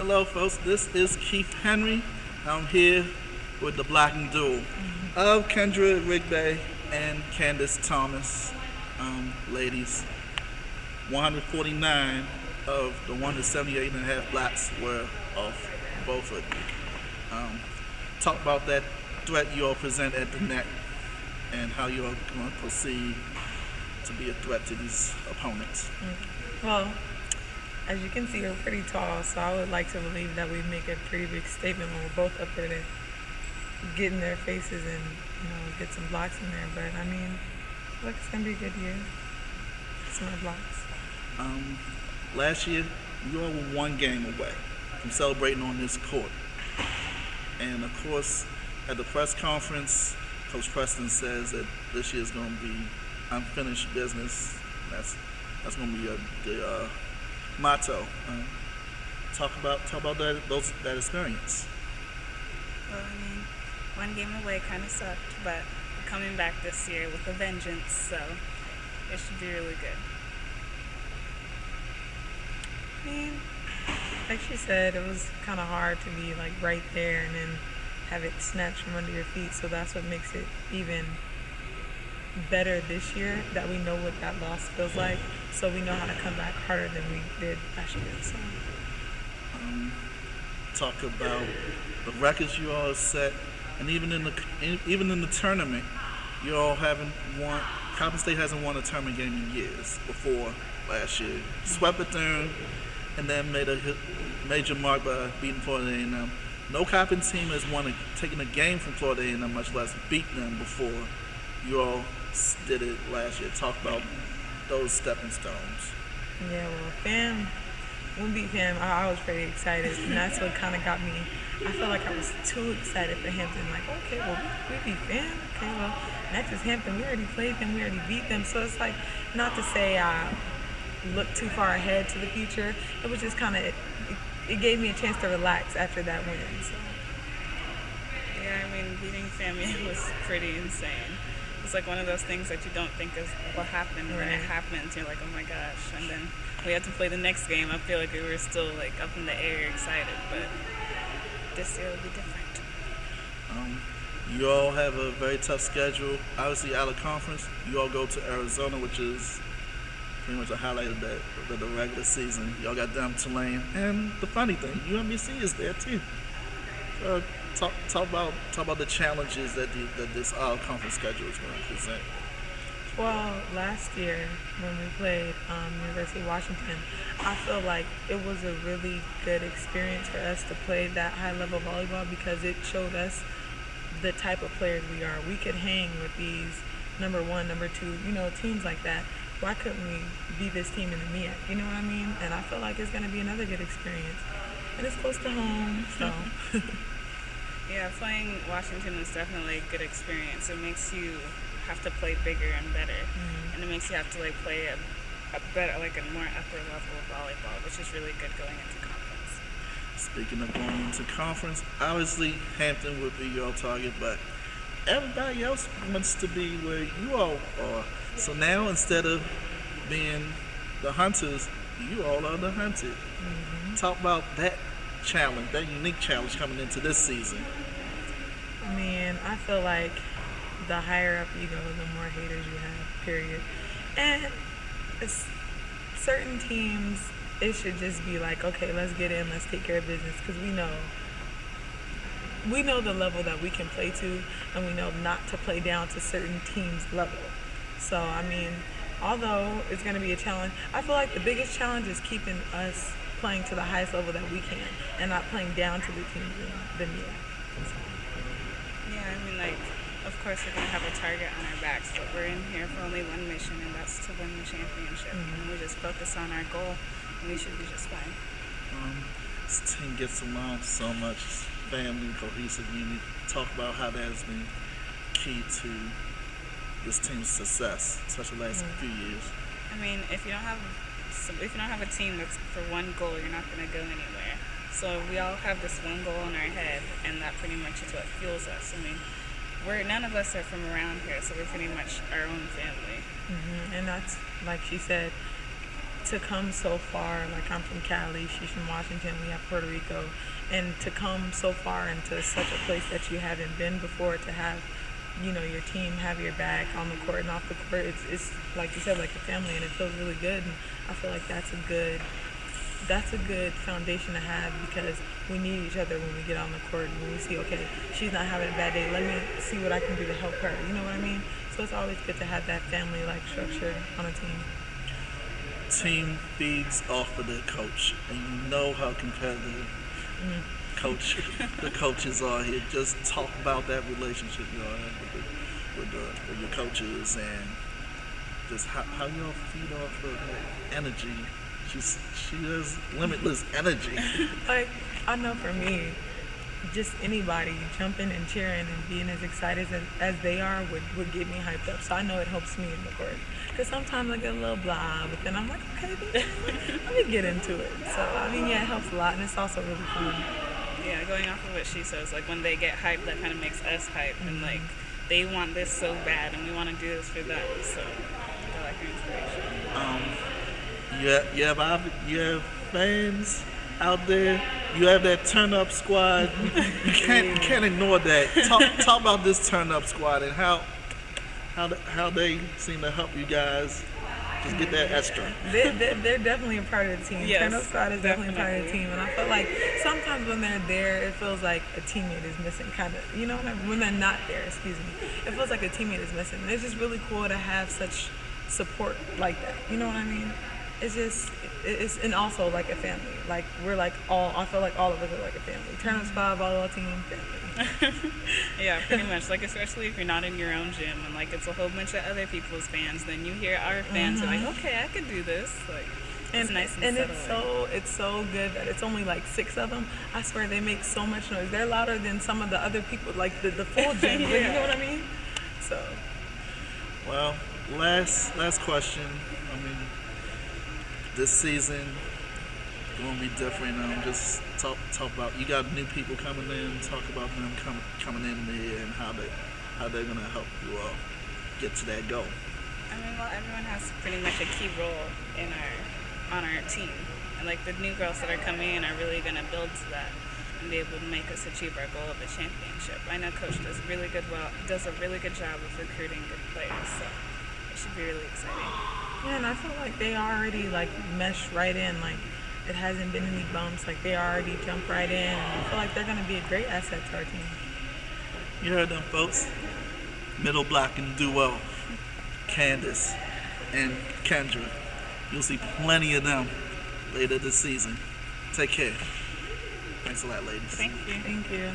Hello, folks. This is Keith Henry. I'm here with the blocking duo of Kendra Irigbe and Candace Thomas. Ladies, 149 of the 178 and a half blocks were off both of you. Talk about that threat you all present at the net and how you all going to proceed to be a threat to these opponents. Well, as you can see, we're pretty tall, so I would like to believe that we make a pretty big statement when we're both up there to get in their faces and, get some blocks in there. But, look, it's going to be a good year. Some more blocks. Last year, you all were one game away from celebrating on this court. And, of course, at the press conference, Coach Preston says that this year is going to be unfinished business. That's going to be the motto. Talk about that experience. Well, one game away kind of sucked, but we're coming back this year with a vengeance, so it should be really good. Like she said, it was kind of hard to be right there and then have it snatched from under your feet. So that's what makes it even better this year, that we know what that loss feels like. So we know how to come back harder than we did last year. So. Talk about the records you all have set, and even in the tournament, you all haven't won. Coppin State hasn't won a tournament game in years before last year. Swept Bethune, and then made a major mark by beating Florida A&M. No Coppin team has taken a game from Florida A&M, much less beat them before. You all did it last year. Talk about those stepping stones. Yeah, well, when we beat FAM, I was pretty excited, and that's what kind of got me. I felt like I was too excited for Hampton. Okay, well, we beat FAM. Okay, well, next is Hampton. We already played them. We already beat them. So it's not to say I looked too far ahead to the future. It was just kind of, it gave me a chance to relax after that win. So. Yeah, beating FAM was pretty insane. It's one of those things that you don't think is what happened, and then it happens. You're like, oh my gosh. And then we had to play the next game. I feel like we were still up in the air, excited, but this year will be different. You all have a very tough schedule. Obviously, out of conference, you all go to Arizona, which is pretty much a highlight of the regular season. Y'all got down to Tulane, and the funny thing, UMBC is there too. Talk about the challenges that this out-of-conference schedule is going to present. Well, last year when we played University of Washington, I feel like it was a really good experience for us to play that high-level volleyball because it showed us the type of players we are. We could hang with these number one, number two, teams like that. Why couldn't we be this team in the MEAC? You know what I mean? And I feel like it's going to be another good experience. And it's close to home, so... Yeah, playing Washington is definitely a good experience. It makes you have to play bigger and better, and it makes you have to play a better, a more upper level of volleyball, which is really good going into conference. Speaking of going into conference, obviously Hampton would be your target, but everybody else wants to be where you all are. So now instead of being the hunters, you all are the hunted. Talk about that challenge, that unique challenge coming into this season. I feel like the higher up you go, the more haters you have, period. And certain teams, it should just be okay, let's get in, let's take care of business, because we know the level that we can play to, and we know not to play down to certain teams' level. So, although it's going to be a challenge, I feel like the biggest challenge is keeping us playing to the highest level that we can and not playing down to the teams in the MEAC. Yeah, of course we're going to have a target on our backs, but we're in here for only one mission, and that's to win the championship. And we just focus on our goal, and we should be just fine. This team gets along so much, family, cohesive unity. Talk about how that has been key to this team's success, especially the last few years. If you don't have a team that's for one goal, you're not going to go anywhere. So we all have this one goal in our head, and that pretty much is what fuels us. None of us are from around here, so we're pretty much our own family. And that's, like she said, to come so far, like I'm from Cali, she's from Washington, we have Puerto Rico, and to come so far into such a place that you haven't been before, to have, you know, your team have your back on the court and off the court, it's like you said, like a family, and it feels really good. And I feel like that's a good foundation to have, because we need each other when we get on the court, and when we see, okay, she's not having a bad day, let me see what I can do to help her, you know what I mean? So it's always good to have that family like structure on a team. Team feeds off of their coach, and you know how competitive the coaches are here. Just talk about that relationship you all have with your coaches, and just how y'all feed off of that energy. She has limitless energy. Like, I know for me, just anybody jumping and cheering and being as excited as they are would get me hyped up. So I know it helps me in the court. Because sometimes I get a little blah, but then I'm like, okay, let me get into it. So, I mean, yeah, it helps a lot, and it's also really fun. Yeah, going off of what she says, like when they get hyped, that kind of makes us hype, and like they want this so bad, and we want to do this for them. So I like her inspiration. You have fans out there. You have that turn up squad. You can't ignore that. Talk about this turn up squad and how they seem to help you guys just get that extra. They're definitely a part of the team. Yes, Turn up squad is definitely a part of the team, and I feel like sometimes when they're there, it feels like a teammate is missing, kind of. You know what I mean? When they're not there, excuse me, it feels like a teammate is missing. And it's just really cool to have such support like that. You know what I mean? It's and also like a family. Like we're like I feel like all of us are like a family. Turn up squad, volleyball team, family. Yeah, pretty much. Like, especially if you're not in your own gym and like it's a whole bunch of other people's fans, then you hear our fans are like, okay, I can do this. Like, it's nice and settling. It's so good that it's only like 6 of them. I swear they make so much noise. They're louder than some of the other people, like the full gym. Yeah. You know what I mean? So. Well, last question. I mean, this season gonna be different. Just talk about, you got new people coming in. Talk about them coming in here and how they're gonna help you all get to that goal. I mean, well, everyone has pretty much a key role on our team, and like the new girls that are coming in are really gonna build to that and be able to make us achieve our goal of a championship. I know Coach does a really good job of recruiting good players, so it should be really exciting. Yeah, and I feel like they already like mesh right in. Like, it hasn't been any bumps. Like, they already jump right in. And I feel like they're going to be a great asset to our team. You heard them, folks. Middle block and duo, Kandace and Kendra. You'll see plenty of them later this season. Take care. Thanks a lot, ladies. Thank you. Thank you.